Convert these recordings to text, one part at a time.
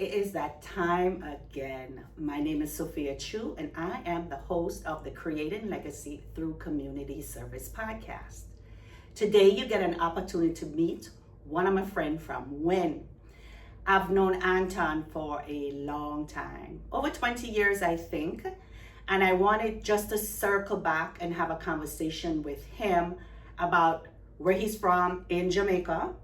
it is that time again. My name is Sophia Chu, and I am the host of the Creating Legacy Through Community Service podcast. Today, you get an opportunity to meet one of my friends from when. I've known Anton for a long time, over 20 years, I think, and I wanted just to circle back and have a conversation with him about where he's from in Jamaica,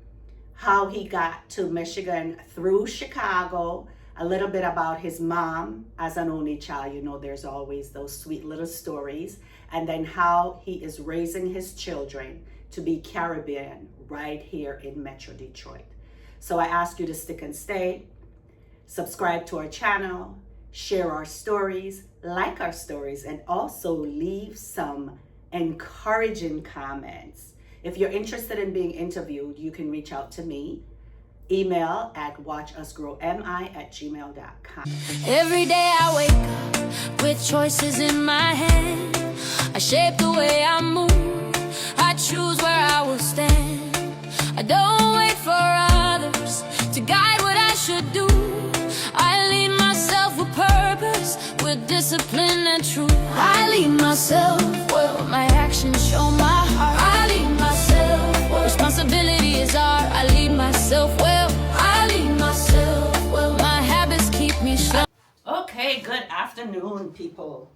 how he got to Michigan through Chicago, a little bit about his mom as an only child. You know, there's always those sweet little stories. And then how he is raising his children to be Caribbean right here in Metro Detroit. So I ask you to stick and stay, subscribe to our channel, share our stories, like our stories, and also leave some encouraging comments. If you're interested in being interviewed, you can reach out to me. Email at watchusgrowmi@gmail.com. Every day I wake up with choices in my hand. I shape the way I move. I choose where I will stand. I don't wait for others to guide what I should do. I lead myself with purpose, with discipline and truth. I lead myself well, my actions show my heart. I lead myself well, responsibility is art. I lead myself well, I lead myself well, my habits keep me strong. Okay, good afternoon, people.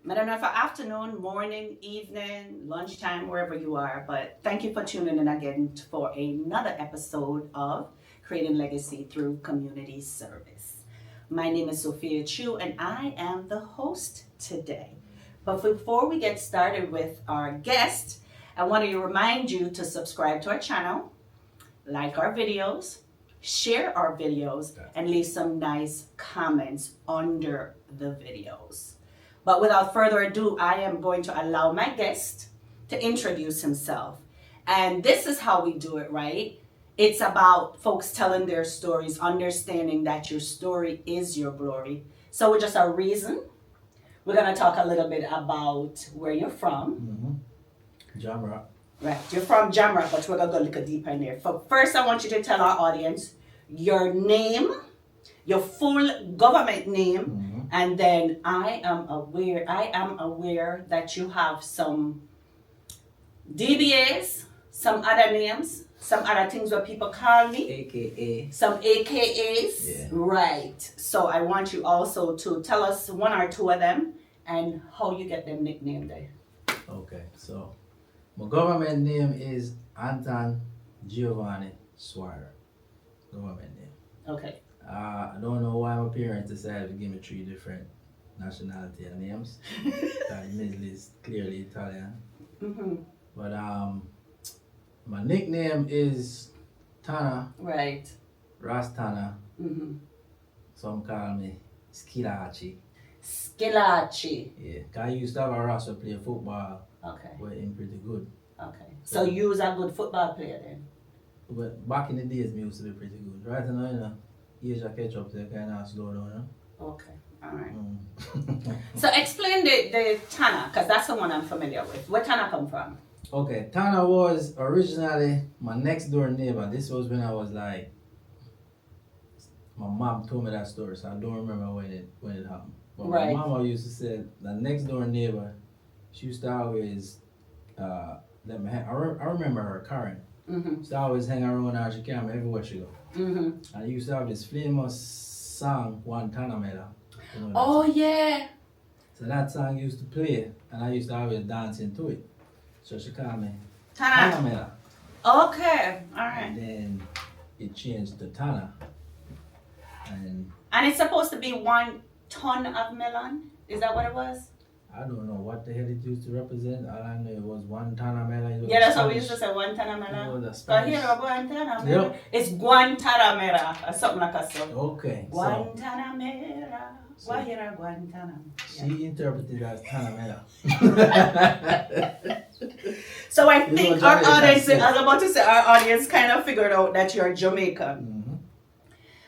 I don't know if afternoon, morning, evening, lunchtime, wherever you are, but thank you for tuning in again for another episode of Creating Legacy Through Community Service. My name is Sophia Chu, and I am the host today. But before we get started with our guest, I want to remind you to subscribe to our channel, like our videos, share our videos, and leave some nice comments under the videos. But without further ado, I am going to allow my guest to introduce himself. And this is how we do it, right? It's about folks telling their stories, understanding that your story is your glory. So with just a reason, we're going to talk a little bit about where you're from. Jamrock. Right, you're from Jamrock, but we're going to go a little deeper in there. First, I want you to tell our audience your name, your full government name, and then I am aware that you have some DBAs, some other names, some other things where people call me. AKA. Some AKAs. Yeah. Right. So I want you also to tell us one or two of them and how you get them nicknamed there. Okay, so my government name is Anton Giovanni Swire. Government name. Okay. I don't know why my parents decided to give me 3 different nationality and names. Middle is clearly Italian. But my nickname is Tana. Right. Rastana. Some call me Skilachi. Skilachi. Yeah, 'cause I used to have a Ras who play football. Okay. But him pretty good. Okay. So you was a good football player then? But back in the days, me used to be pretty good. Right now, you know, Asia catch up, they kind of slow down, you know? Okay. All right. So explain the Tana, because that's the one I'm familiar with. Where Tana come from? Okay, Tana was originally my next door neighbor. This was when I was like, my mom told me that story, so I don't remember when it happened. But Right. my mama used to say the next door neighbor, she used to always let me hang. I remember her, Karen. She used to always hang around her. She came everywhere she go. And I used to have this famous song, Guantanamera. You know that Oh song? yeah. So that song used to play, and I used to always dance into it. So she called me Tana. Tanamera. Okay. All right. And then it changed to Tana. And And it's supposed to be 1 ton of melon. Is that what it was? I don't know what the hell it used to represent. All I know it was 1 Tanamera. Yeah, that's what we used to say, Guantanamera. Oh, the So Spanish. here, Guantanamera. Yep. It's Guantanamera, or something like that. So. Okay, so Guantanamera. Guajira Guantanamo. she interpreted as Tanamera. So I You know, think our Jamaican audience, I still. was about to say, our audience kind of figured out that you're Jamaican.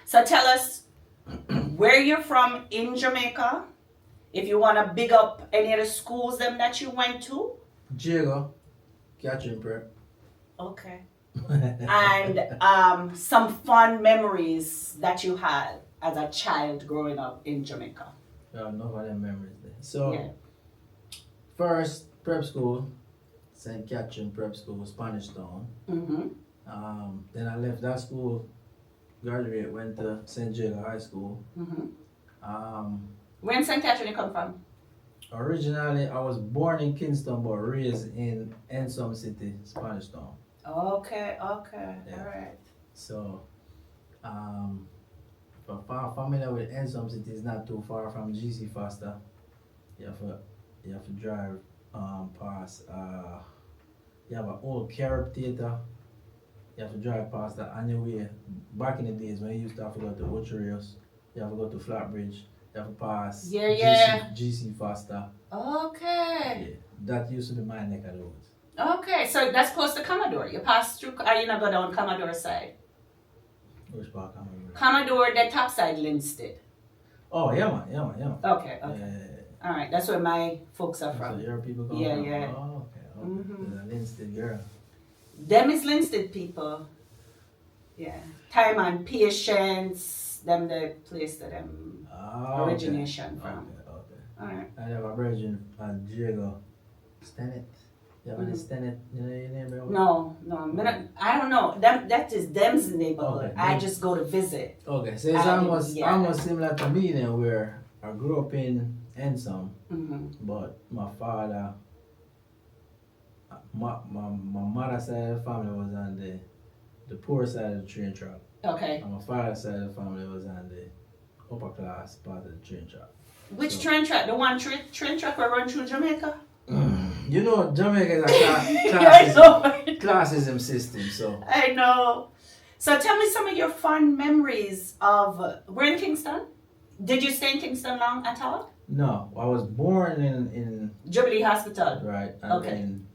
So tell us where you're from in Jamaica. If you want to big up any of the schools them that you went to. Diego, Catherine Prep. Okay. And some fun memories that you had as a child growing up in Jamaica? I have no other memories there. So, Yeah. first prep school, St. Catherine Prep School, Spanish Town. Mm-hmm. Then I left that school, graduated, went to St. Jago High School. Mm-hmm. Where in St. Catherine you come from? Originally, I was born in Kingston, but raised in Ensom City, Spanish Town. Okay, Yeah. all right. So, for familiar with Ensom City, is not too far from GC Foster. You have to drive past. You have an old Carib Theater. You have to drive past that on your way. Back in the days when you used to have to go to Ocherios, you have to go to Flatbridge. You have to pass GC Foster. Okay. Yeah, that used to be my neck of the woods. Okay, so that's close to Commodore. You pass through, or you not go down Commodore side? Which part Commodore? Commodore, the top side, Linstead. Oh, yeah, man. Okay. Yeah. All right, that's where my folks are from. So your people come Yeah, from? yeah. Oh, okay. Mhm. The Linstead girl. Them is Linstead people. Yeah. Time and patience, them the place that them origination from. Okay. All right. I have a virgin at Diego. Stennett. You have any Stennett? You know your name, bro? No. I don't know. That is them's neighborhood. Okay. I just go to visit. Okay, so it's almost similar to me then, where I grew up in Ensom, but my father, my mother's side of the family was on the poor side of the train track. Okay. And my father's side of the family was on the upper class part of the train track. Which train track? The one train track will run through Jamaica? You know, Jamaica is a classism system, so. I know. So tell me some of your fond memories of, we're in Kingston? Did you stay in Kingston long at all? No, I was born in Jubilee Hospital. Right, and then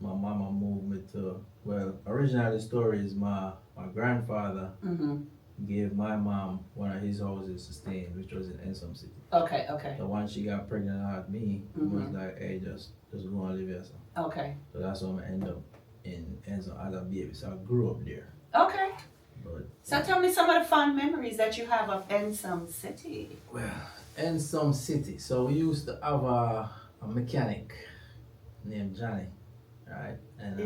my mama moved me to, well, originally the story is my grandfather gave my mom one of his houses to stay in, which was in Ensom City. Okay. So once she got pregnant at me, it was like, hey, just go and live here. So. Okay. So that's when I ended up in Ensom as a baby. So I grew up there. Okay. But, so tell me some of the fond memories that you have of Ensom City. Well, Ensom City. So we used to have a mechanic named Johnny, right? And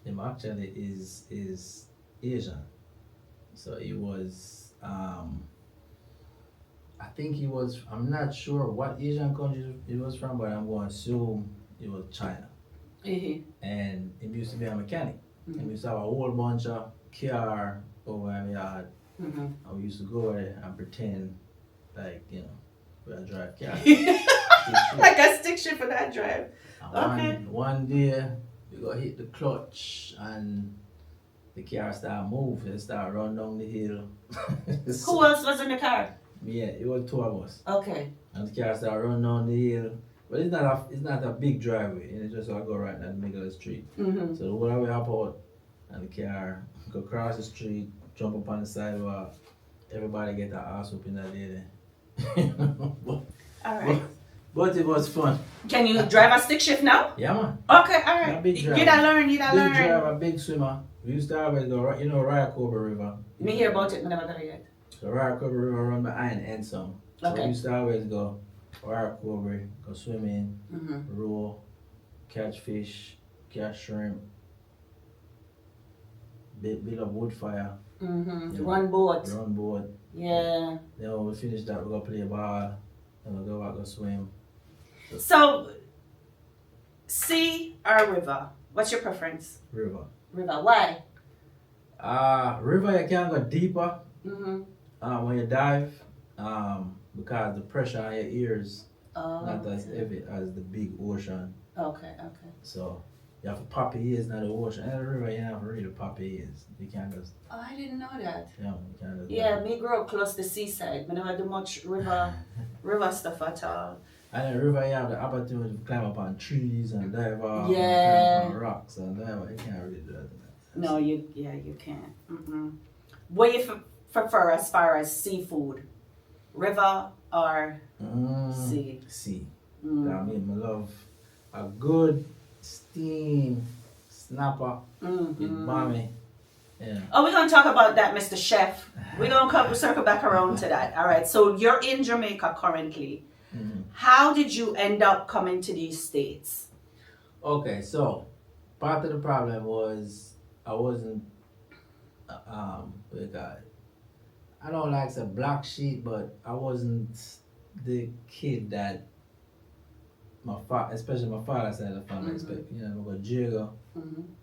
him actually is Asian. So he was, I think he was, I'm not sure what Asian country he was from, but I'm going to assume it was China. And he used to be a mechanic. And we used to have a whole bunch of car over in the yard. And we used to go there and pretend like, you know, we had drive car. Like a stick shift for that drive. And one day, we got hit the clutch and the car started moving. It started run down the hill. Who else was in the car? Yeah, it was two of us. Okay. And the car started running down the hill. But it's not a big driveway. It's just go right in the middle of the street. So the whole way up out and the car go across the street, jump up on the sidewalk. Everybody get their ass up in that day. Alright. But it was fun. Can you drive a stick shift now? Yeah, man. Okay, alright. You gotta learn, Big driver, big swimmer. We used to always go, you know, Ryacoba River. Me hear about it, but never done it yet. So Ryacoba River run behind Ensom. So we used to always go Ryacoba, go swimming, row, catch fish, catch shrimp, build up wood fire. Run boat. Run boat. Yeah. Then when we finish that, we go play ball. Then we go back, go swim. So, sea or river? What's your preference? River. River. Why? River you can go deeper when you dive because the pressure on your ears not as heavy as the big ocean. Okay. So you have to pop your ears in the ocean. And the river you have to really pop your ears. You can't just. Oh, I didn't know that. Yeah, you can't just. Yeah, me grew up close to the seaside. I never do much river stuff at all. And the river you have the opportunity to climb up on trees and dive off. Yeah. And climb up on rocks and dive off. You can't really do that. No, you can't. What do you prefer as far as seafood? River or sea? Sea. I mean, I love a good steam snapper with mommy Yeah. Oh, we're gonna talk about that, Mr. Chef. We're gonna circle back around to that. All right. So you're in Jamaica currently. Mm-hmm. How did you end up coming to these states? Okay, so part of the problem was I wasn't what you call it? I don't like the black sheep, but I wasn't the kid that especially my father's side of the family expect. You know, I go jail.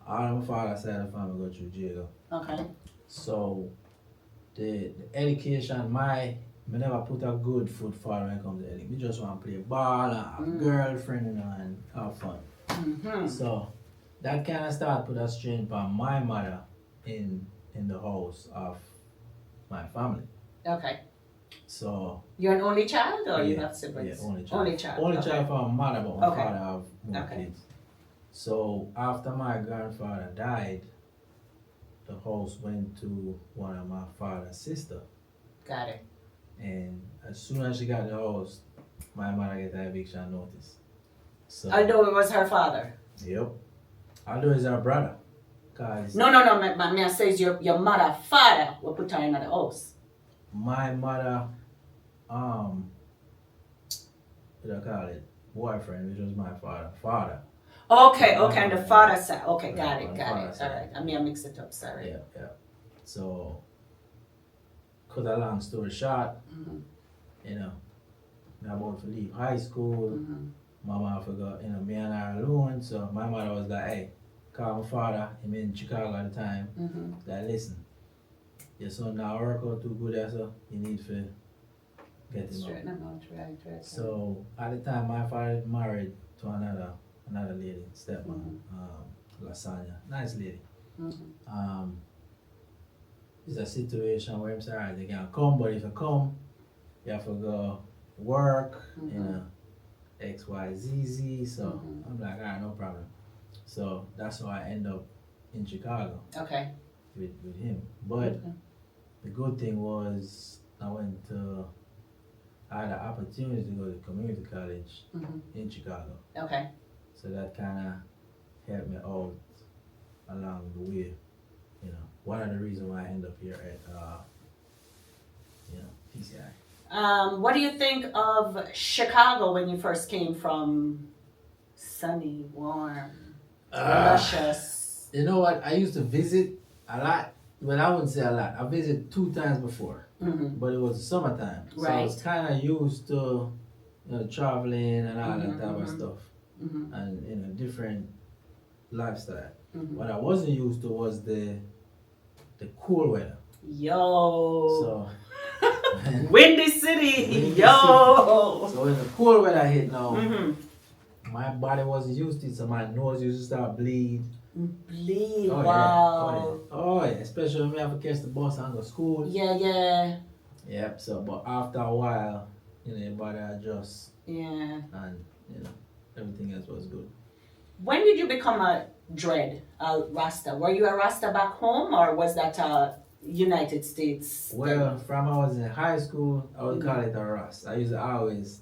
All of my father's side of the family go through jail. Okay. So the education, me never put a good foot forward when it comes to education. We just want to play ball and have a girlfriend, you know, and have fun. So that kind of started put a strain on my mother in the house of my family. Okay. So You're an only child, or you yeah, have siblings? yeah, only child. Only child. Only okay. child from my mother, but my Okay. father have more Okay. kids. So after my grandfather died, the house went to one of my father's sister. Got it. And as soon as she got the house, my mother get an eviction notice. So Although it was her father. yep. Although it's her brother. Cause No. Me says your mother, father will put her in the house. my mother, what do I call it? Boyfriend, which was my father. Okay, and the father side. Okay, Right, got on it. the father All side. right. I mean, I mixed it up. Sorry. Yeah. So, cut a long story short, you know, I about to leave high school. My mom forgot, you know, me and her alone. So my mother was like, hey, call my father. He in Chicago at the time. Like, listen, your son now work out too good, so you need to get him Straighten out. them out, right. So at the time, my father married to another lady, stepmom, Lasagna, nice lady. It's a situation where I'm sorry, they can come, but if you come, you have to go work, you know, X, Y, Z, Z. So I'm like, all right, no problem. So that's how I end up in Chicago Okay. with him. But the good thing was I had an opportunity to go to community college in Chicago. Okay. So that kind of helped me out along the way. You know, one of the reasons why I end up here at PCI. What do you think of Chicago when you first came from sunny, warm, luscious? You know what? I used to visit a lot. Well, I wouldn't say a lot. I visited 2 times before, but it was summertime, so I was kind of used to, you know, traveling and all that type of stuff, and you know, different lifestyle. What I wasn't used to was the cool weather. Yo. So Windy City. Yo. So when the cool weather hit now, my body wasn't used to it, so my nose used to start bleed. Bleed. Oh, Wow. yeah. Oh yeah, especially when we have to catch the bus and go to school. Yeah. Yep. So, but after a while, you know, your body adjusts. Yeah. And you know, everything else was good. When did you become a Rasta? Were you a Rasta back home, or was that a United States thing? Well, from I was in high school, I would call it a Rasta. I used to always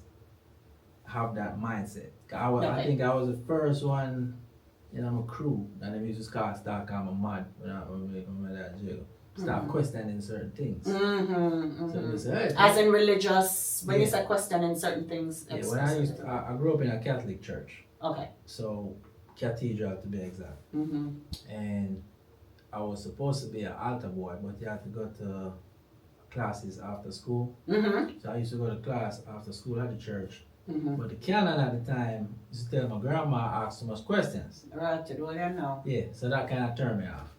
have that mindset. I think I was the first one in my crew that they used to start calling me mad when I was at jail. Start questioning certain things. So they say, hey, as in religious, when you say questioning certain things. Yeah, when I grew up in a Catholic church. Okay. So, cathedral to be exact. And I was supposed to be an altar boy, but you had to go to classes after school. So I used to go to class after school at the church. But the canon at the time used to tell my grandma asked too much questions. Right, to do it now. Yeah, so that kind of turned me off.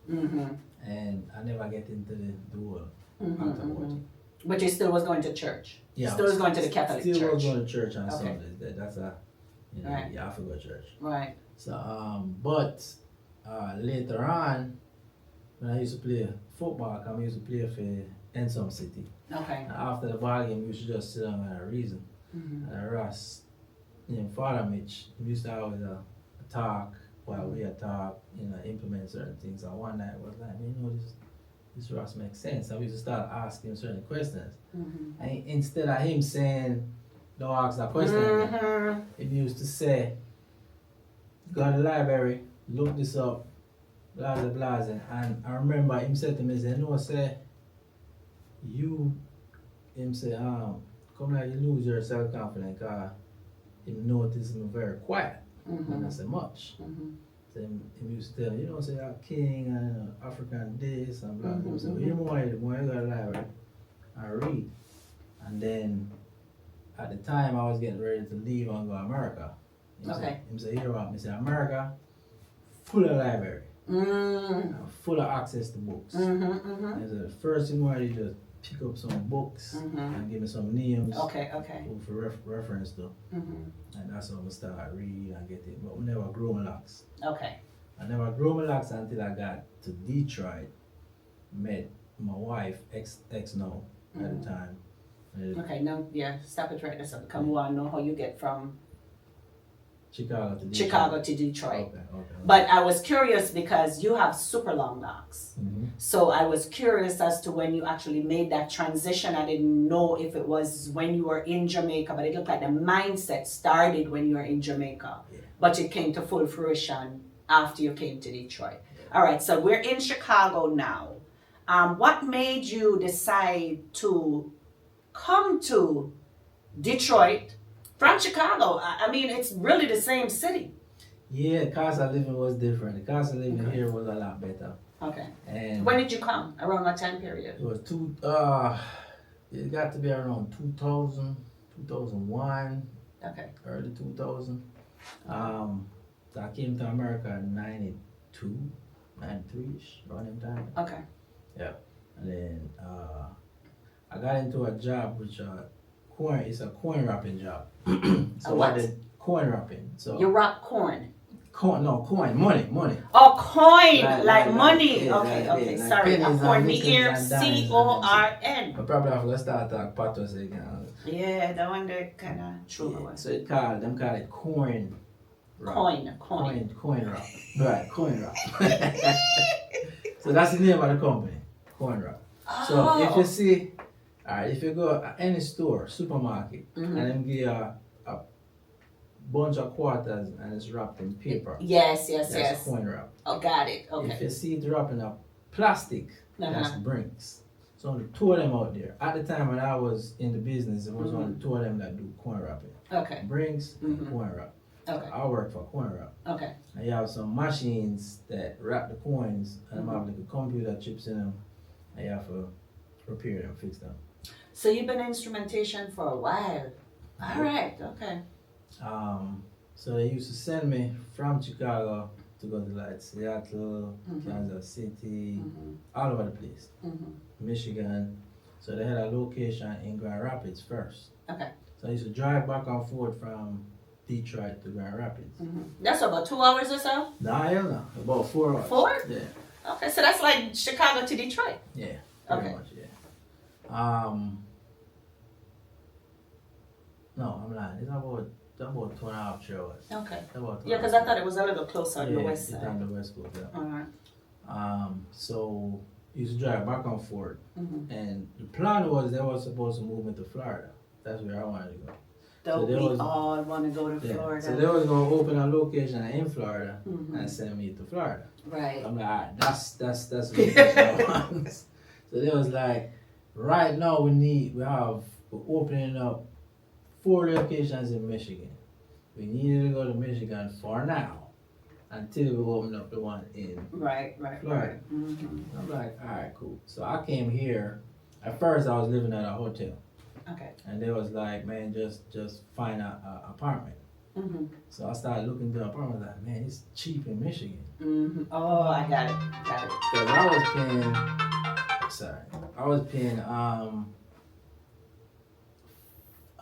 And I never get into the whole altar boy thing. But you still was going to church? Yeah. Still was going to the Catholic church? Still was going to church on Okay. Sundays. That's a, you know, Right. yeah, I forgot church. Right. So, but later on, when I used to play football, I used to play for Ensom City. Okay. And after the ball game, we used to just sit down and reason. And Ross, you know, Father Mitch, we used to always talk while we talk, you know, implement certain things. And one night was like, you know, this Ross makes sense. And we used to start asking certain questions. And instead of him saying, don't ask that question again, he used to say, go to the library, look this up, blase. And I remember him said to me, say, no, say, him say, come like you lose your self-confidence, because him notice me very quiet. And I say, much. So him used to tell, you know, say, a king and African this and blah, blah. So you more you go to the library and read. And then, at the time, I was getting ready to leave and go to America. Him say, here what? I say, America, full of library. Full of access to books. And so the first thing I did just pick up some books and give me some names for reference to. And that's how I start reading and get it. But we never grew my locks. I never grew my locks until I got to Detroit, met my wife, ex now at the time. Stop it right there. So come on, know how you get from Chicago to Detroit. Okay. But I was curious because you have super long locks. So I was curious as to when you actually made that transition. I didn't know if it was when you were in Jamaica, but it looked like the mindset started when you were in Jamaica. But it came to full fruition after you came to Detroit. All right, so we're in Chicago now. What made you decide to come to Detroit from Chicago? I mean, it's really the same city. Yeah, the cost of living was different. The cost of living here was a lot better. And when did you come? Around what time period? It was it got to be around 2000, 2001. Early 2000. So I came to America in 92, 93-ish, around that time. Yeah. And then I got into a job which it's a coin wrapping job. So what? I did coin wrapping. So you wrap corn? Coin, money. Oh, coin, like money. Yeah, okay. like Sorry, pennies for and me nickels here, and dimes CORN. I probably have to start talking patos again. Yeah, that one that kind of true. So them call it coin wrap. Coin wrap. Right, coin wrap. So that's the name of the company, coin wrap. So if you see, if you go to any store, supermarket, and then give you a bunch of quarters and it's wrapped in paper. Yes. That's coin wrap. Oh, got it. Okay. If you see it wrapped in a plastic, that's brinks. So only two of them out there. At the time when I was in the business, there was only two of them that do coin wrapping. Brinks and coin wrap. I work for coin wrap. And you have some machines that wrap the coins and have like a computer chips in them, and you have to repair them, fix them. So you've been in instrumentation for a while. All right. So they used to send me from Chicago to go to like Seattle, Kansas City, all over the place. Michigan. So they had a location in Grand Rapids first. So I used to drive back and forth from Detroit to Grand Rapids. That's about 2 hours or so? No, hell no. About 4 hours. 4? Yeah. Okay, so that's like Chicago to Detroit. Yeah. Pretty much, yeah. No, I'm not. It's about 2.5 hours. Yeah, because I thought it was a little closer on the west side. Yeah, on the west coast, yeah. Alright. So used to drive back and forth, and the plan was they were supposed to move me to Florida. That's where I wanted to go. So we all want to go to Florida. So they was gonna open a location in Florida and send me to Florida. Right. I'm like, alright, that's the location I want. So they was like, right now we're opening up 4 locations in Michigan. We needed to go to Michigan for now until we open up the one in Florida. I'm like, alright, cool. So I came here. At first I was living at a hotel. And they was like, man, just find an apartment. So I started looking to apartments. Like, man, it's cheap in Michigan. Oh, I got it. Because I was paying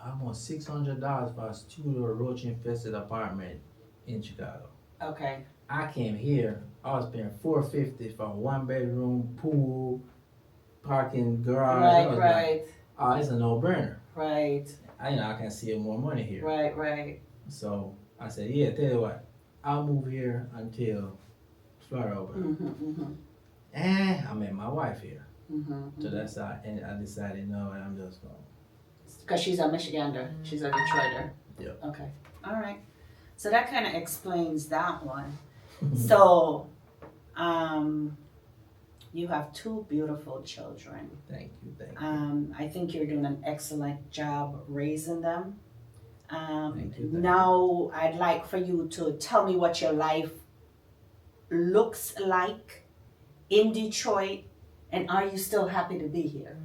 almost $600 for a studio roach infested apartment in Chicago. I came here, I was paying $450 for a 1-bedroom, pool, parking, garage. Like, oh, it's a no-brainer. I can save more money here. So I said, yeah, tell you what, I'll move here until Florida opens. And I met my wife here. So that's how I decided, no, I'm just going. Because she's a Michigander. She's a Detroiter. Yep. Okay. All right. So that kind of explains that one. So You have two beautiful children. Thank you. I think you're doing an excellent job raising them. Thank you. Now, I'd like for you to tell me what your life looks like in Detroit, and are you still happy to be here?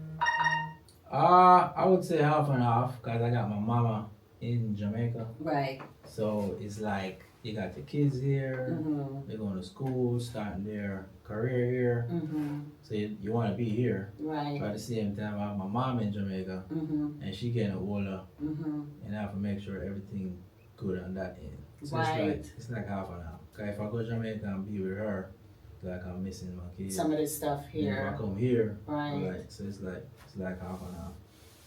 I would say half and half, because I got my mama in Jamaica. Right. So it's like you got the kids here, Mm-hmm. they're going to school, starting their career here. Mm-hmm. So you want to be here. Right. But at the same time, I have my mom in Jamaica, Mm-hmm. and she getting older, Mm-hmm. and I have to make sure everything good on that end. So Right. it's like half and half. Cause if I go to Jamaica and be with her, like I'm missing my kids. Some of this stuff And if here. I come here, Right. so it's like half and half.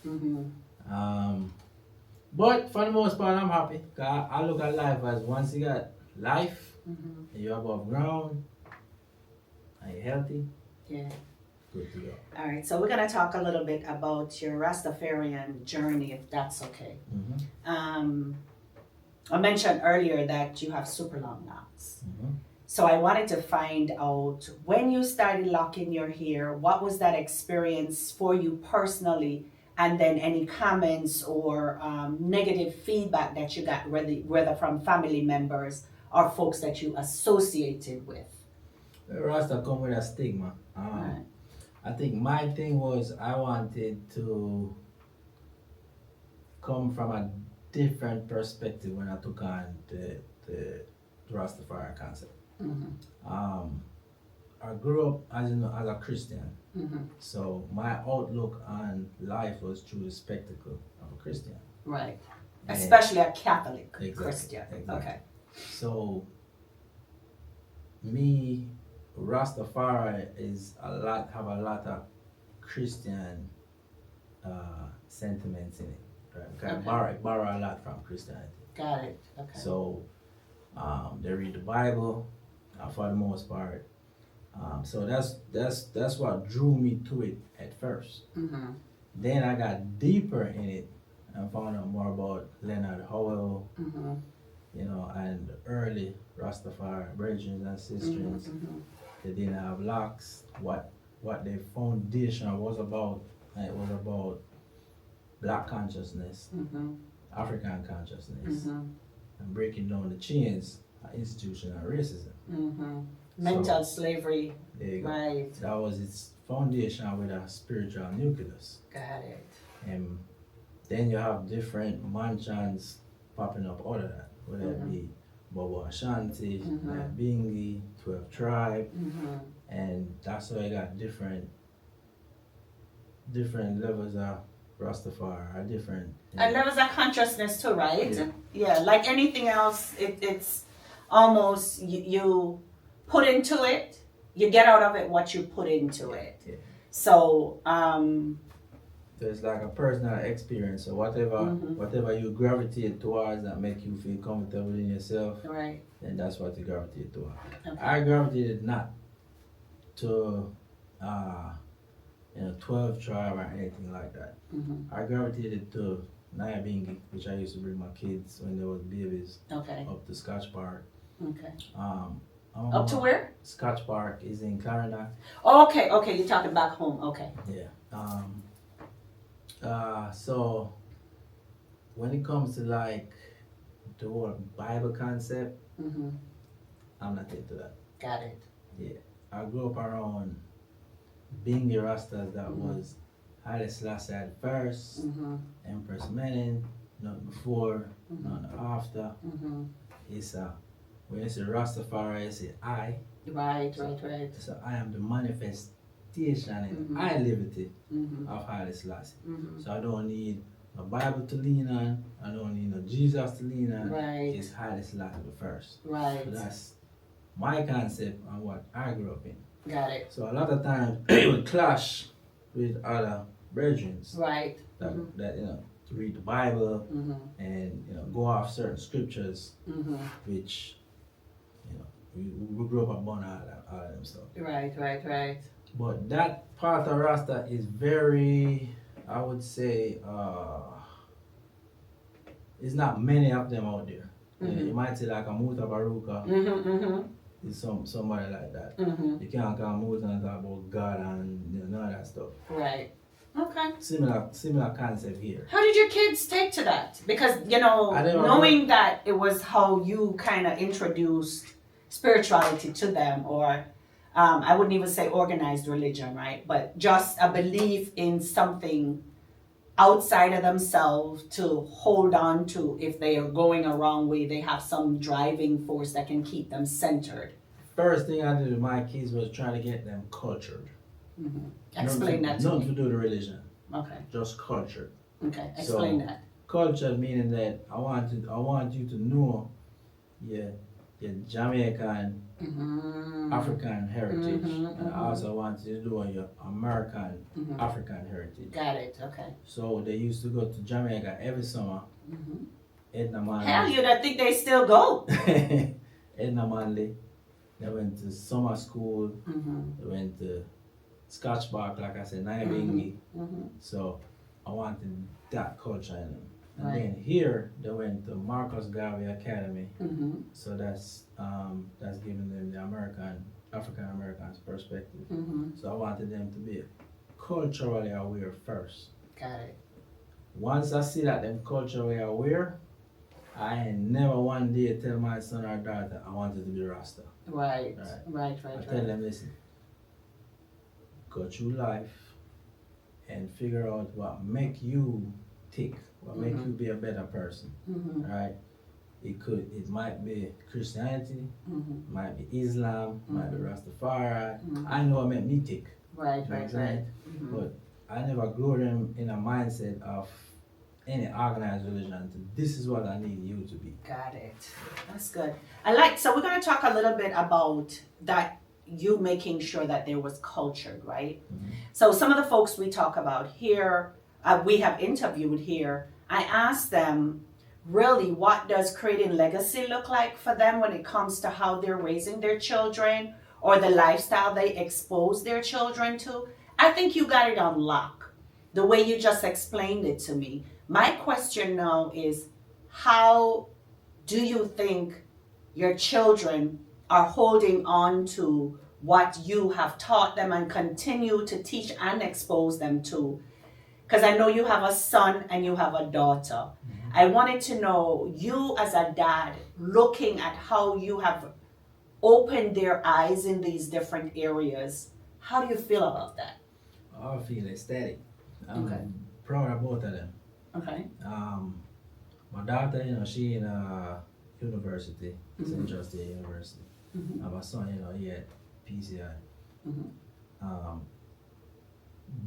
Mm-hmm. But for the most part, I'm happy. Cause I look at life as once you got life Mm-hmm. and you're above ground and you're healthy, Yeah. good to go. All right. So we're gonna talk a little bit about your Rastafarian journey, if that's okay. Mm-hmm. I mentioned earlier that you have super long locks. Mm-hmm. So I wanted to find out when you started locking your hair, what was that experience for you personally? And then any comments or negative feedback that you got, whether from family members or folks that you associated with. Rasta come with a stigma. Right. I think my thing was I wanted to come from a different perspective when I took on the Rastafari concept. Mm-hmm. I grew up as a Christian, Mm-hmm. so my outlook on life was through the spectacle of a Christian. Right. And Especially a Catholic Exactly, Christian. exactly. Okay. So me, Rastafari have a lot of Christian sentiments in it. Right? Okay. Borrow a lot from Christianity. Got it. Okay. So they read the Bible for the most part. So that's what drew me to it at first. Mm-hmm. Then I got deeper in it and found out more about Leonard Howell, Mm-hmm. and the early Rastafari brethren and sisters. Mm-hmm. They didn't have locks. What their foundation was about, and it was about Black consciousness, Mm-hmm. African consciousness, Mm-hmm. and breaking down the chains of institutional racism. Mm-hmm. Mental So, slavery. there you go. Right. That was its foundation with a spiritual nucleus. Got it. And then you have different mansions popping up out of that, whether it be Bobo Ashanti, Mhm. Bingi, 12 Tribe, Mm-hmm. and that's why you got different levels of Rastafari, or different. And levels of consciousness too, right? Yeah. Yeah, like anything else, it's almost you put into it, you get out of it what you put into it. Yeah. So, So it's like a personal experience. So whatever you gravitate towards that make you feel comfortable in yourself, right. then that's what you gravitate towards. Okay. I gravitated not to 12 Tribe or anything like that. Mm-hmm. I gravitated to Naya Bingi, which I used to bring my kids when they were babies Okay. up to Scotch Park. Okay. Up to where? Scotch Park is in Clarendon. Oh, okay. You're talking back home. Okay. Yeah. So when it comes to like the whole Bible concept, Mm-hmm. I'm not into that. Got it. Yeah. I grew up around Bingi Rastas that was Haile Selassie at first, Mm-hmm. Empress Menen, not before, not after. Mm-hmm. It's when you say Rastafari, you say I. Right. So I am the manifestation and I liberty Mm-hmm. of Haile Selassie. Mm-hmm. So I don't need a Bible to lean on. I don't need no Jesus to lean on. Right. It's Haile Selassie the first. Right. So that's my concept and what I grew up in. Got it. So a lot of times it would clash with other brethren Right. that read the Bible Mm-hmm. and go off certain scriptures, Mm-hmm. which we grew up upon all of them stuff. Right. But that part of Rasta is very, I would say, it's not many of them out there. Mhm. You might say like a Muta Baruka, Mm-hmm. is somebody like that. Mm-hmm. You can't come out and talk about God and none of that stuff. Right. Okay. Similar concept here. How did your kids take to that? Because, knowing that it was how you kind of introduced spirituality to them, or I wouldn't even say organized religion, right? But just a belief in something outside of themselves to hold on to. If they are going a wrong way, they have some driving force that can keep them centered. First thing I did with my kids was try to get them cultured. Mm-hmm. Explain that to Nothing me. to do with religion. Okay. Just culture. Okay. Explain that. Culture meaning that I want you to know your Jamaican, African heritage, and I also want you to know your American, African heritage. Got it. Okay. So they used to go to Jamaica every summer. Edna Manley. Hell, you'd think they still go. Edna Manley. They went to summer school. They went to Scotch Park, like I said, Naibingi. So I wanted that culture in them. And then here they went to Marcus Garvey Academy. So that's giving them the African Americans perspective. So I wanted them to be culturally aware first. Got it. Once I see that them culturally aware, I ain't never one day tell my son or daughter I wanted to be Rasta. Right. I tell them, listen, go through life and figure out what make you tick, what make you be a better person, right? It might be Christianity, might be Islam, might be Rastafari. I know what make me tick. Right. But I never grew them in a mindset of any organized religion. This is what I need you to be. Got it. That's good. So we're going to talk a little bit about that, you making sure that there was culture, right? So some of the folks we talk about here, we have interviewed here, I asked them, really, what does creating legacy look like for them when it comes to how they're raising their children or the lifestyle they expose their children to? I think you got it on lock, the way you just explained it to me. My question now is, how do you think your children are holding on to what you have taught them and continue to teach and expose them to? Because I know you have a son and you have a daughter. I wanted to know, you as a dad, looking at how you have opened their eyes in these different areas, how do you feel about that? I feel ecstatic. Okay. I'm proud of both of them. Okay. My daughter, she in university, St. John State University. And my son, he at PCI.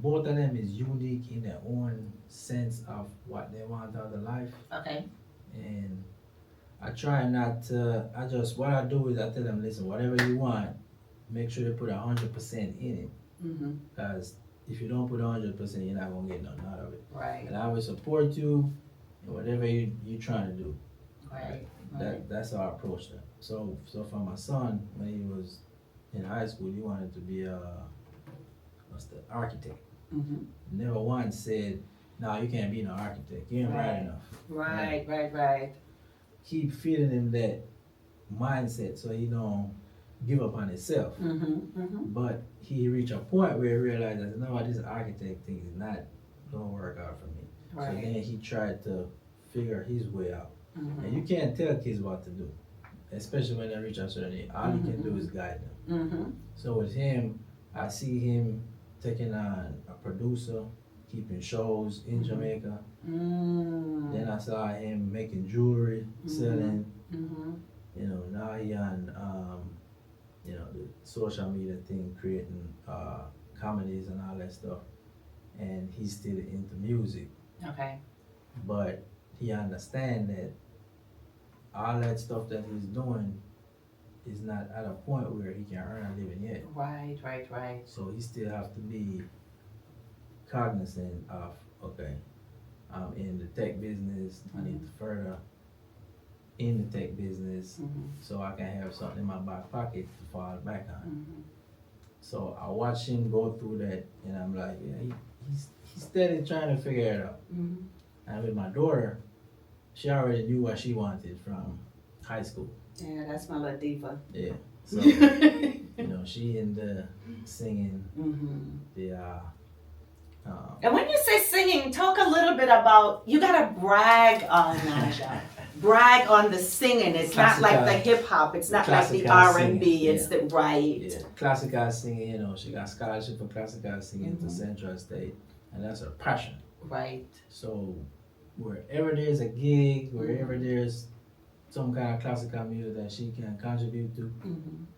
Both of them is unique in their own sense of what they want out of life. Okay. And I try not to, what I do is I tell them, listen, whatever you want, make sure you put 100% in it. Because if you don't put 100%, you're not going to get nothing out of it. Right. And I will support you in whatever you're trying to do. Right. That's our approach there. So for my son, when he was in high school, he wanted to be the architect. Never once said, no, you can't be an architect. You ain't bright enough. Right. Keep feeding him that mindset so he don't give up on himself. But he reached a point where he realized that, no, this architect thing is not going to work out for me. Right. So then he tried to figure his way out. And you can't tell kids what to do, especially when they reach a certain age. All you can do is guide them. So with him, I see him taking on a producer, keeping shows in Jamaica. Then I saw him making jewelry, selling. Now he on the social media thing, creating comedies and all that stuff. And he's still into music. Okay. But he understands that all that stuff that he's doing is not at a point where he can earn a living yet. Right. So he still have to be cognizant of, okay, I'm in the tech business, I need to further in the tech business so I can have something in my back pocket to fall back on. So I watch him go through that and I'm like, yeah, he's steady trying to figure it out. And with my daughter, she already knew what she wanted from high school. Yeah, that's my little diva. Yeah. So, you know, she in the singing the And when you say singing, talk a little bit about, you gotta brag on Naja. Brag on the singing. It's not like the hip hop. It's not like the R&B. It's the right. Yeah, classical singing. You know, she got scholarship for classical singing to Central State, and that's her passion. Right. So wherever there's a gig, wherever there's some kind of classical music that she can contribute to,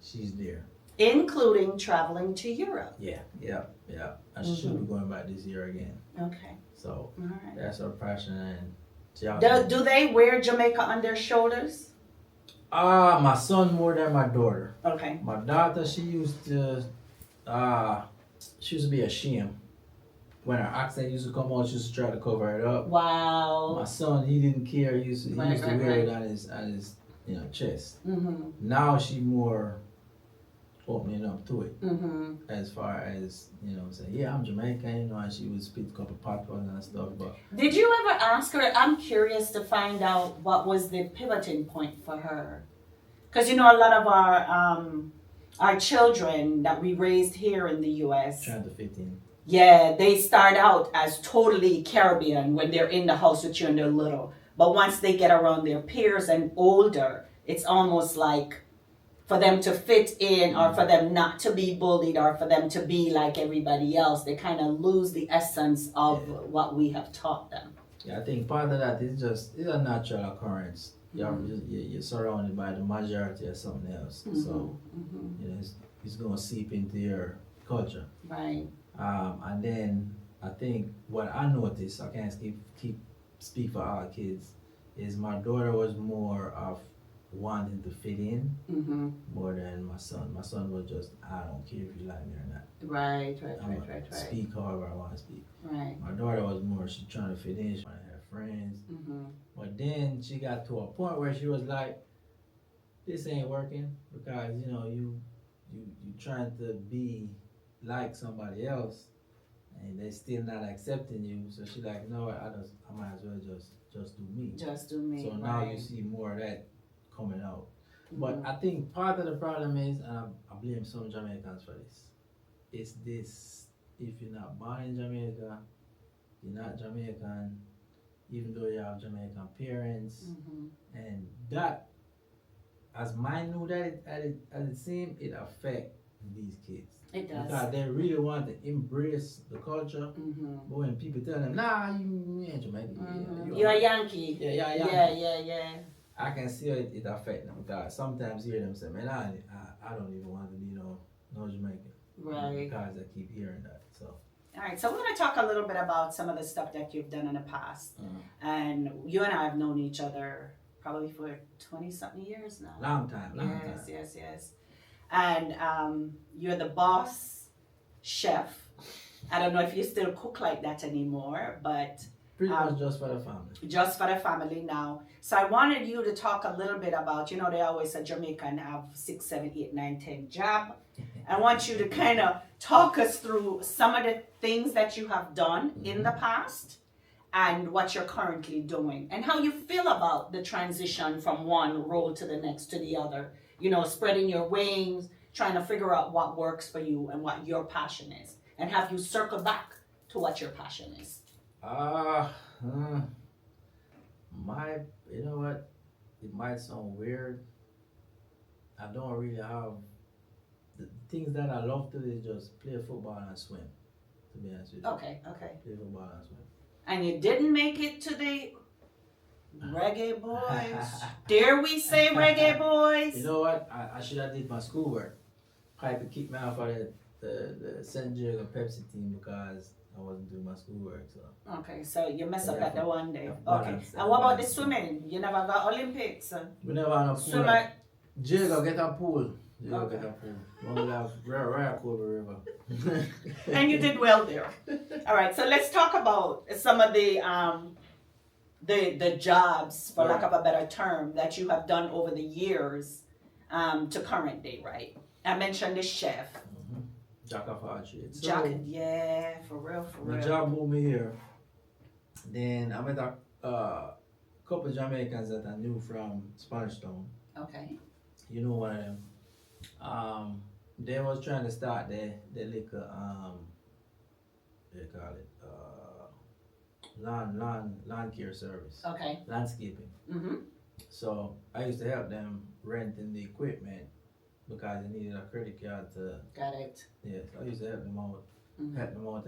she's there. Including traveling to Europe. Yeah. And she should be going back this year again. Okay. So All right. that's her passion, and she Do they wear Jamaica on their shoulders? my son more than my daughter. Okay. My daughter, she used to be ashamed. When her accent used to come out, she used to try to cover it up. Wow. My son, he didn't care. He used to wear it on his chest. Now she more opening up to it. As far as, saying, yeah, I'm Jamaican, and she would speak a couple patois and stuff. But did you ever ask her? I'm curious to find out what was the pivoting point for her. Because a lot of our children that we raised here in the U.S. trying to fit in. Yeah, they start out as totally Caribbean when they're in the house with you and they're little. But once they get around their peers and older, it's almost like for them to fit in or for them not to be bullied or for them to be like everybody else, they kind of lose the essence of what we have taught them. Yeah, I think part of that is it's a natural occurrence. You're surrounded by the majority of something else. So, it's going to seep into your culture. Right. And then I think what I noticed, I can't speak for all kids, is my daughter was more of wanting to fit in more than my son. My son was just, I don't care if you like me or not. Right. Speak however I want to speak. Right. My daughter was more, she trying to fit in, she wanted to have friends. But then she got to a point where she was like, this ain't working because, you trying to be like somebody else and they still not accepting you, so she like, no, I might as well just do me. Just do me. So now you see more of that coming out. But I think part of the problem is, and I blame some Jamaicans for this, is this: if you're not born in Jamaica, you're not Jamaican, even though you have Jamaican parents, and that, as minute as it seems, it affects these kids. It does. Because they really want to embrace the culture, but when people tell them, nah, you ain't Jamaican. You're a Yankee. Yeah, you're a Yankee. Yeah. I can see it affect them because sometimes hear them say, man, I don't even want to be no Jamaican. Right. Because I keep hearing that. So. All right, so we're going to talk a little bit about some of the stuff that you've done in the past. And you and I have known each other probably for 20-something years now. Long time. Yes. And you're the boss chef. I don't know if you still cook like that anymore, but... Pretty much just for the family. Just for the family now. So I wanted you to talk a little bit about, they always say Jamaican have 6, 7, 8, 9, 10 job. I want you to kind of talk us through some of the things that you have done in the past and what you're currently doing and how you feel about the transition from one role to the next to the other. Spreading your wings, trying to figure out what works for you and what your passion is. And have you circle back to what your passion is. You know what? It might sound weird. I don't really have the things that I love to do is just play football and swim. To be honest with you. Okay. Play football and swim. And you didn't make it to the Reggae Boys. Dare we say Reggae Boys? You know what? I should have did my schoolwork. Piper kicked me off of the St. Diego Pepsi team because I wasn't doing my schoolwork. So. Okay, so you mess up at the one day. Okay. Balance, And what about the swimming? You never got Olympics? We never had a pool. Swimmer. Diego, get a pool. Get a pool. One will have right over river. And you did well there. All right, so let's talk about some of the jobs, for lack of a better term, that you have done over the years to current day, right? I mentioned the chef. Jack of all trades. Yeah, for real. My job moved me here. Then I met a couple of Jamaicans that I knew from Spanish Town. Okay. You know one of them. They was trying to start the liquor they call it lawn care service, Okay. landscaping. Mm-hmm. So I used to help them renting the equipment because they needed a credit card to. Got it. Yeah, so I used to help them out, Mm-hmm.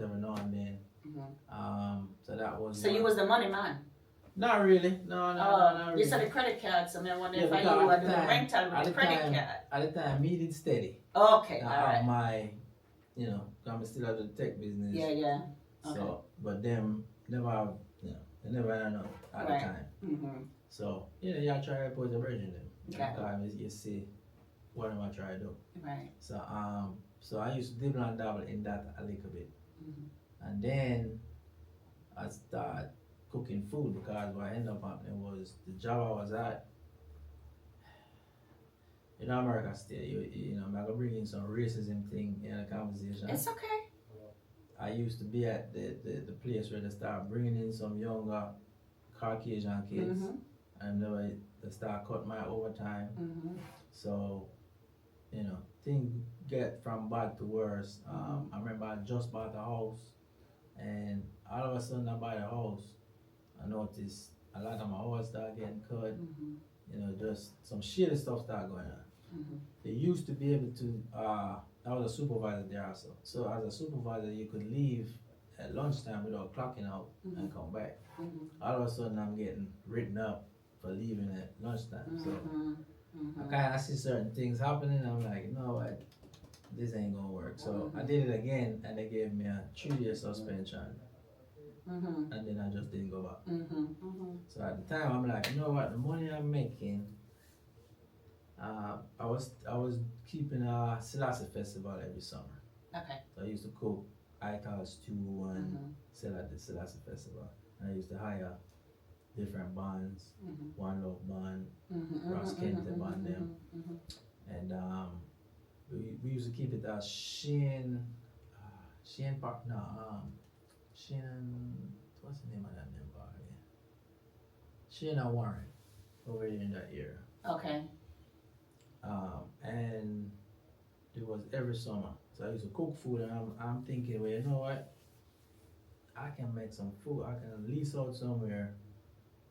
every now and then. Mm-hmm. So that was. So you was the money man? Not really. No, not You really. said the credit card, so I wonder Yeah, if I because you were at the doing time- rental with the credit card. At the time, me did steady. Okay, Now, all right. my, I'm still out of the tech business. Yeah, yeah. So, Okay. but them never have, they never had enough at Right. the time. Mm-hmm. So, y'all try to put the version them. Got it. Because you see what am I trying to do. Right. So I used to dibble and dabble in that a little bit. Mm-hmm. And then I started cooking food because what ended up happening was the job I was at, America still, I'm gonna bring in some racism thing in the conversation. It's okay. I used to be at the place where they start bringing in some younger Caucasian kids, Mm-hmm. and they start cutting my overtime. Mm-hmm. So, things get from bad to worse. I remember I just bought a house, and all of a sudden I buy the house, I noticed a lot of my hours start getting cut. Mm-hmm. Just some shitty stuff start going on. Mm-hmm. They used to be able to, I was a supervisor there also. So as a supervisor, you could leave at lunchtime without clocking out and come back. Mm-hmm. All of a sudden, I'm getting written up for leaving at lunchtime. So Mm-hmm. I kind of see certain things happening. I'm like, you know what, this ain't gonna work. So I did it again, and they gave me a 3-year suspension. Mm-hmm. And then I just didn't go back. Mm-hmm. Mm-hmm. So at the time, I'm like, you know what, the money I'm making, I was keeping a Selassie festival every summer. Okay. So I used to cook Ital stew and Mm-hmm. sell at the Selassie festival. And I used to hire different bands, Mm-hmm. One Love Band, Mm-hmm. Ross Kent Mm-hmm. band them. Mm-hmm. And we used to keep it as Shane Park, no, Shane, what's the name of that name bar again? Shane and Warren, over here in that area. Okay. And it was every summer. So I used to cook food, and I'm thinking, well, you know what? I can make some food. I can lease out somewhere,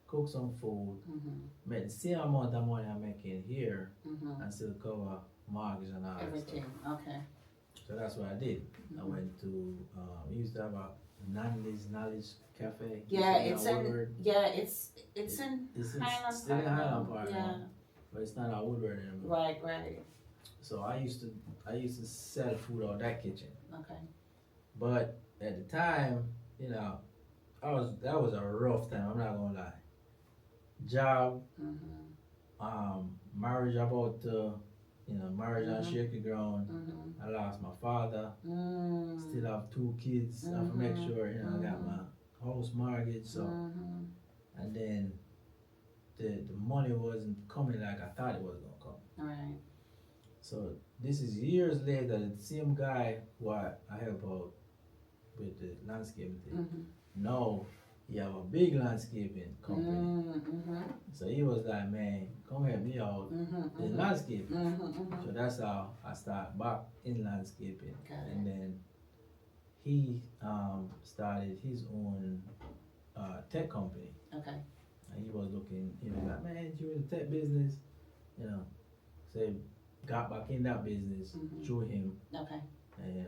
cook some food, Mm-hmm. make the same amount of money I'm making here, Mm-hmm. and still cover mortgage and all that Everything. stuff. Okay. So that's what I did. I went to, we used to have a Knowledge Cafe. Yeah, in it's in. Woodward. Yeah, it's in It's in, Highland still in Park. Highland Park, Yeah. now, but it's not a Woodward anymore. Right. Right. So I used to sell food out that kitchen. Okay. But at the time, that was a rough time. I'm not gonna lie. Job, Mm-hmm. marriage about to, marriage on shaky ground. Mm-hmm. I lost my father. Mm-hmm. Still have 2 kids. I have to make sure, I got my house mortgage. So, Mm-hmm. and then the money wasn't coming like I thought it was gonna come. Right. So this is years later. The same guy who I help out with the landscaping thing. Mm-hmm. Now he have a big landscaping company. Mm-hmm. So he was like, man, come help me out Mm-hmm. in landscaping. Mm-hmm. So that's how I start back in landscaping. Got it. And then he started his own tech company. Okay. And he was looking, he was like, man, you in the tech business? So got back in that business through him. Okay. And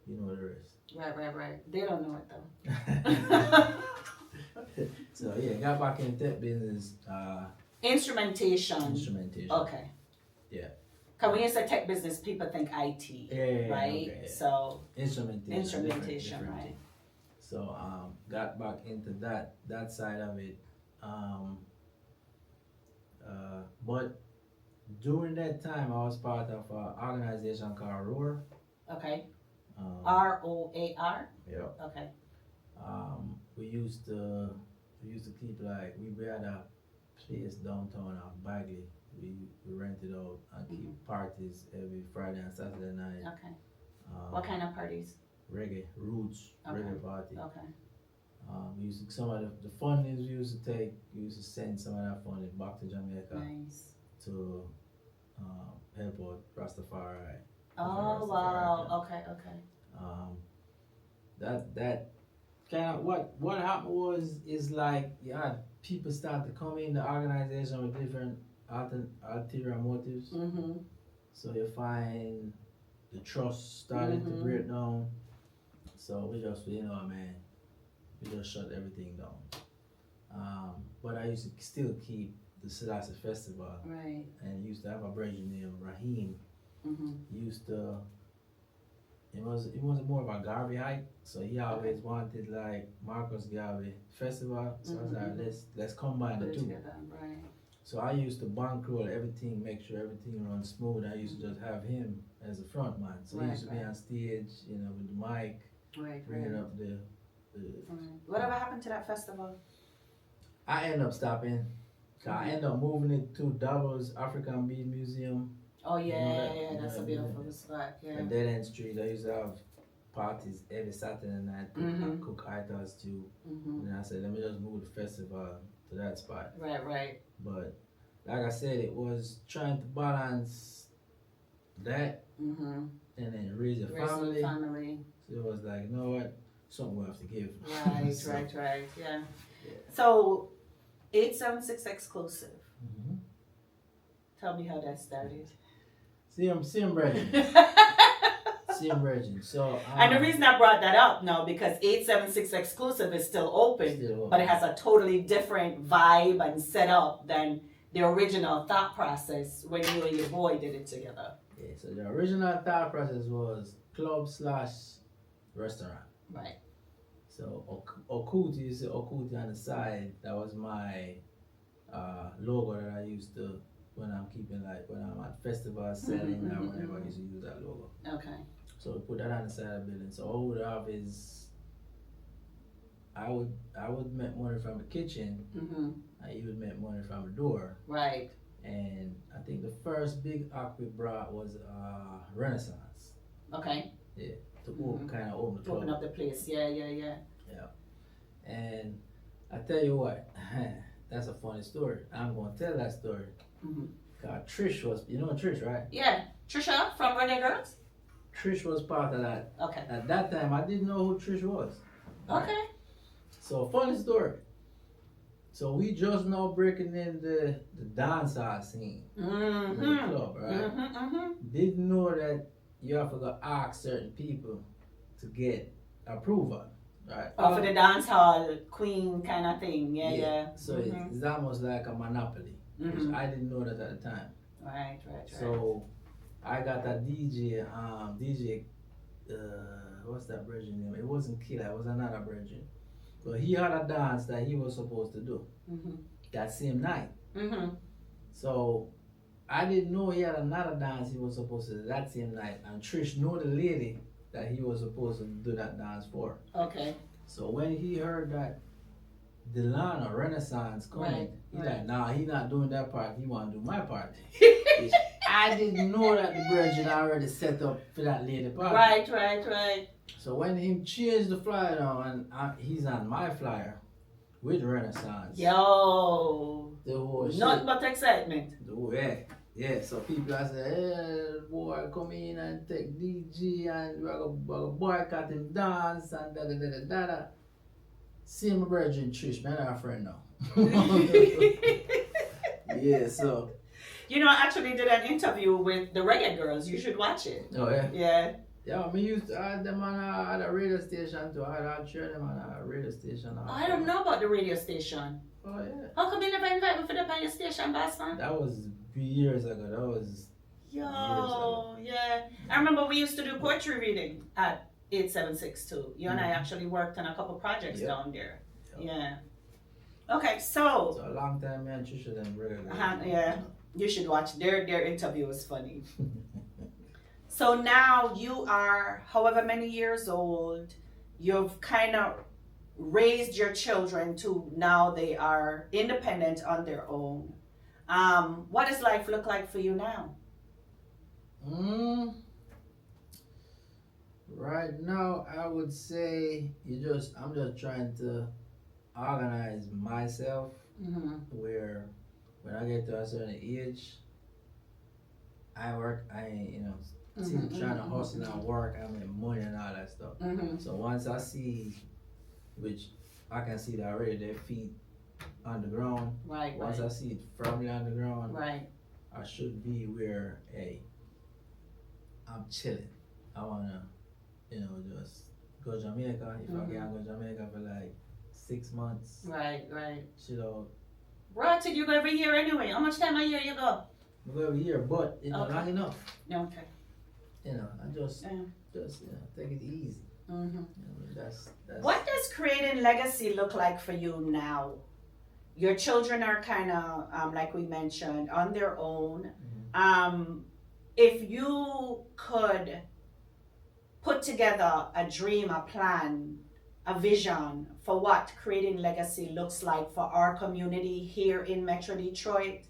you know the rest. Right. They don't know it though. So yeah, got back in the tech business, Instrumentation. instrumentation. Okay. Yeah. Cause when you say tech business, people think IT, Yeah, right? okay, yeah. So Instrumentation. instrumentation, different right? thing. So got back into that side of it. But during that time, I was part of an organization called ROAR. Okay. ROAR. Yeah. Okay. We used to keep like we had a place downtown of Bagley. We rented out and keep parties every Friday and Saturday night. Okay. What kind of parties? Reggae, roots, Okay. reggae party. Okay. We used to, some of the fundings we used to send some of that funding back to Jamaica Nice. to help out Rastafari. Oh wow. Okay. Okay. Um, that kind of what happened was is like people start to come in the organization with different ulterior motives. Mhm. So you find the trust starting to break down. So we just man, we just shut everything down. But I used to still keep the Selassie Festival, Right. and used to have a brother named Raheem. Mhm. He used to. It was more of a Garvey hike, so he always wanted like Marcus Garvey Festival. So I was like, let's combine Put the it two. together. Right. So I used to bankroll everything, make sure everything runs smooth. I used to just have him as a front man. So he used to be on stage, with the mic, Right. bringing Right. up the. Right. Whatever happened to that festival? I end up stopping. I end up moving it to Davos African Bead Museum. Oh yeah, You know that? yeah. That's a Yeah, beautiful spot. Yeah. A dead end street. I used to have parties every Saturday night, cook idols too. And then I said, let me just move the festival to that spot. Right. Right. But like I said, it was trying to balance that and then raise a family. So it was like, you know what? Something we have to give. Right, So, right. Yeah. So, 876 exclusive. Tell me how that started. Same brethren. Same brethren. So, and the reason I brought that up now because 876 exclusive is still open, but it has a totally different vibe and setup than the original thought process when you and your boy did it together. Yeah, so the original thought process was club/restaurant. Right. So Okuti, you see Okuti on the side, that was my logo that I used to when I'm at festivals selling or whenever I used to use that logo. Okay. So we put that on the side of the building. So all we would have is I would make money from the kitchen and he would make money from the door. Right. And I think the first big act we brought was Renaissance. Okay. Yeah. To kind of open the club. Open up the place. Yeah. Yeah. And I tell you what, that's a funny story. I'm gonna tell that story. Cause Trish was, you know Trish, right? Yeah. Trisha from Renee Girls? Trish was part of that. Okay. At that time, I didn't know who Trish was. Okay. So funny story. So we just now breaking in the dancehall scene in the club, right? Didn't know that you have to go ask certain people to get approval, right? For the dance hall queen kind of thing. Yeah. So it's almost like a monopoly, which I didn't know that at the time. Right. So I got a DJ, what's that virgin name? It wasn't Killer, it was another virgin. But he had a dance that he was supposed to do that same night. So I didn't know he had another dance he was supposed to do that same night. And Trish knew the lady that he was supposed to do that dance for. Okay. So when he heard that Delano Renaissance coming, he's like, nah, he not doing that part, he want to do my part. I didn't know that the virgin already set up for that lady part. Right. So when him changed the flyer now, and he's on my flyer with Renaissance. Yo. The whole shit. Nothing but excitement. Yeah. So people are saying, hey, boy, come in and take DG and we're gonna boycott him dance and da. See my virgin Trish, man, our friend now. Yeah, so. You know, I actually did an interview with the Reggae Girls. You should watch it. Oh, yeah? Yeah. Yeah, me used to add them at a radio station too. I'd share them on a radio station. I don't know about the radio station. Oh, yeah. How come you never invite me for the radio station, boss man? That was years ago. That was years ago. Yeah. I remember we used to do poetry reading at 876 too. You and I actually worked on a couple projects down there. Yeah. Okay, so a long time, man. Trisha them regular. yeah. You should watch their interview. Was funny. So now you are however many years old. You've kind of raised your children to now they are independent on their own. What does life look like for you now? Right now, I would say I'm just trying to organize myself where when I get to a certain age, I work, I ain't, still trying to hustle and work, I make money and all that stuff. So once I see, which I can see that already, their feet on the ground. Right. Once I see it firmly on the ground, right. I should be where, hey, I'm chilling. I wanna, just go Jamaica. If I can go Jamaica for like 6 months. Right. Chill out. Right, so you go every year anyway. How much time a year you go? I go every year, but it's not long enough. Okay. I just take it easy. That's What does creating legacy look like for you now? Your children are kind of, like we mentioned, on their own. If you could put together a dream, a plan, a vision for what creating legacy looks like for our community here in Metro Detroit,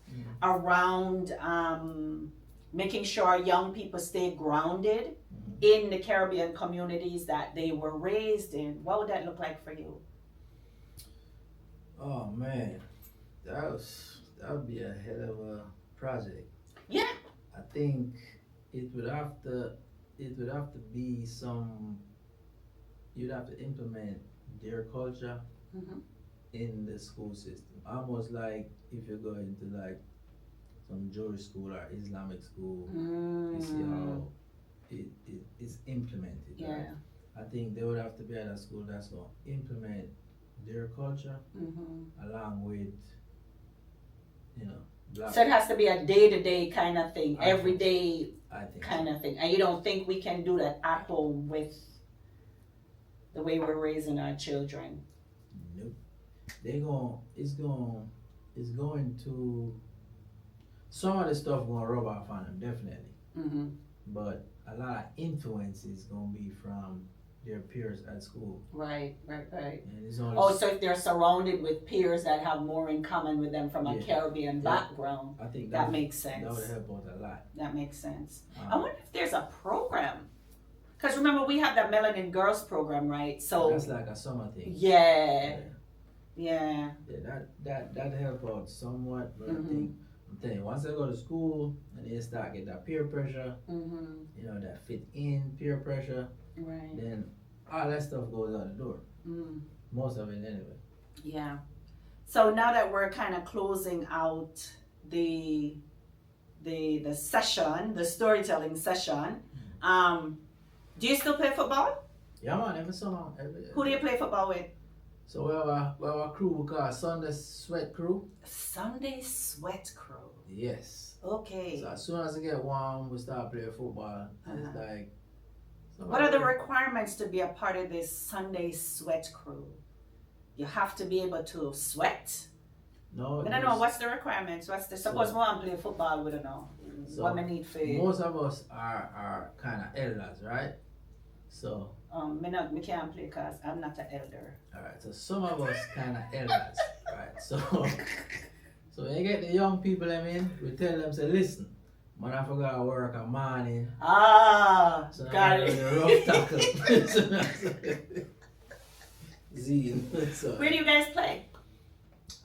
around making sure our young people stay grounded in the Caribbean communities that they were raised in, what would that look like for you? Oh man, that would be a hell of a project. Yeah. I think it would have to be you'd have to implement their culture in the school system. Almost like if you're going to like some Jewish school or Islamic school, you see how it is implemented. Yeah. Right? I think they would have to be at a school that's going to implement their culture along with, black. So it has to be a day-to-day kind of thing, everyday kind of thing. And you don't think we can do that at home with the way we're raising our children? Nope. It's going to, some of the stuff going to rub off on them, definitely. But a lot of influence is going to be from their peers at school. Right. And it's only so if they're surrounded with peers that have more in common with them from a Caribbean background, I think that makes sense. That would help out a lot. That makes sense. I wonder if there's a program. Because remember, we have that Melanin Girls program, right? So that's like a summer thing. Yeah. That help out somewhat, but I'm telling you, once they go to school and they start getting that peer pressure, that fit in peer pressure, right, then all that stuff goes out the door. Most of it anyway. Yeah. So now that we're kind of closing out the session, the storytelling session, do you still play football? Yeah, man, every summer. Who do you play football with? So we have a crew we call Sunday Sweat Crew. Sunday Sweat Crew. Yes. Okay. So as soon as it get warm, we start playing football. It's like. What are the requirements to be a part of this Sunday Sweat Crew? You have to be able to sweat. No. I don't know. What's the requirements? Suppose one play football? We don't know. So what we need for. Most of us are kind of elders, right? So. Me can't play because I'm not an elder. Alright, so some of us kind of elders, right? So when you get the young people, we tell them, say, listen, man, I forgot to work a morning. So got it. Rough tackle. So, where do you guys play?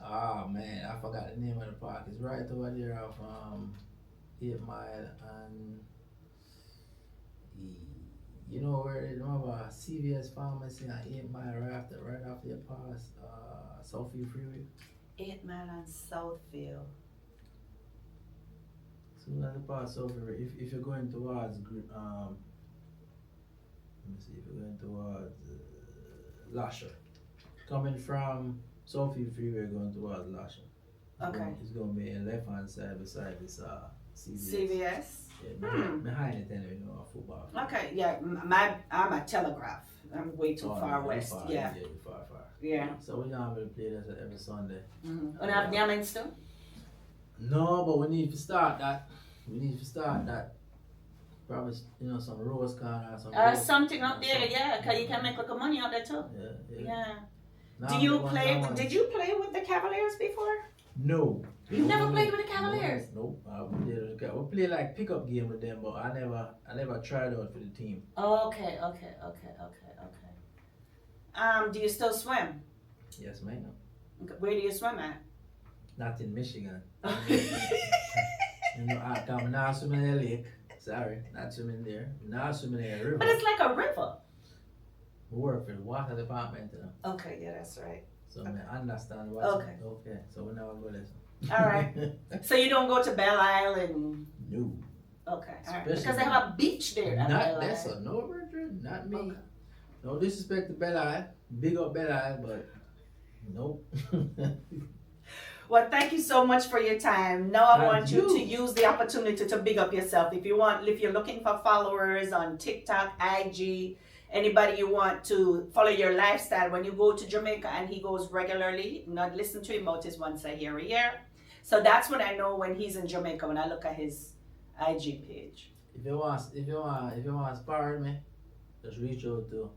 Oh man, I forgot the name of the park. It's right over there off 8 Mile and. You know where they have a CVS pharmacy on 8 Mile right after you pass Southfield Freeway? 8 Mile on Southfield. Soon as you pass Southfield, if you're going towards let me see, if you're going towards Lasher, coming from Southfield Freeway going towards Lasher. It's going to be a left hand side beside this CVS. Yeah, behind it anyway, a football. Okay, yeah, I'm a Telegraph. I'm way too far west. Far. Yeah. So we don't have to play that every Sunday. And have gammons too? No, but we need to start that. Probably, some rose corner or something up there, because you can make like money out there too. Yeah. Now Did you play with the Cavaliers before? No. You've never played with the Cavaliers? Nope. We play like pickup game with them, but I never tried out for the team. Okay. Do you still swim? Yes, ma'am. Where do you swim at? Not in Michigan. You know, I come now swimming in the lake. Sorry, not swimming there. Now swimming in the river. But it's like a river. We work for the water department, you know. Okay, yeah, that's right. So Okay. I understand what. Okay. Okay. So we never go listen. All right. So you don't go to Belle Isle and No. okay, all right. Especially Because they have a beach there. At Not Belle that's Isle. a no, Richard. Not me. Okay. No disrespect to Belle Isle. Big up Belle Isle, but nope. Well, thank you so much for your time. Now I Thank want you you. to use the opportunity to big up yourself. If you're looking for followers on TikTok, IG, anybody you want to follow your lifestyle when you go to Jamaica, and he goes regularly, not listen to him about his once a year. So that's when I know when he's in Jamaica, when I look at his IG page. If you want to spar with me, just reach out to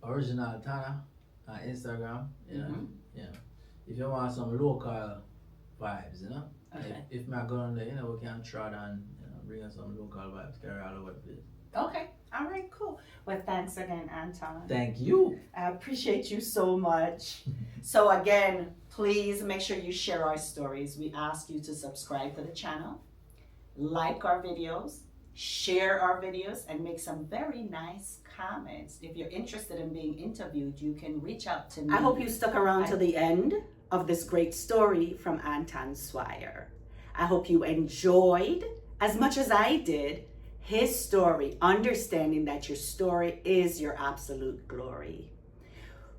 Original Tana on Instagram. You know, Mhm. If you want some local vibes, you know. Okay. If me go on there, you know, we can try and bring us some local vibes, carry all over the place. Okay. All right, cool. Well, thanks again, Anton. Thank you. I appreciate you so much. So again, please make sure you share our stories. We ask you to subscribe to the channel, like our videos, share our videos, and make some very nice comments. If you're interested in being interviewed, you can reach out to me. I hope you stuck around to the end of this great story from Anton Swire. I hope you enjoyed as much as I did his story, understanding that your story is your absolute glory.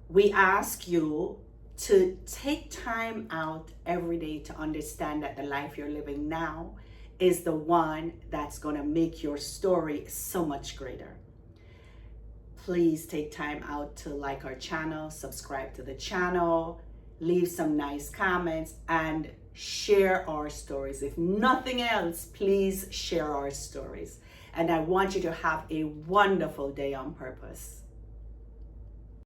We ask you to take time out every day to understand that the life you're living now is the one that's going to make your story so much greater. Please take time out to like our channel, subscribe to the channel, leave some nice comments, and share our stories. If nothing else, please share our stories. And I want you to have a wonderful day on purpose.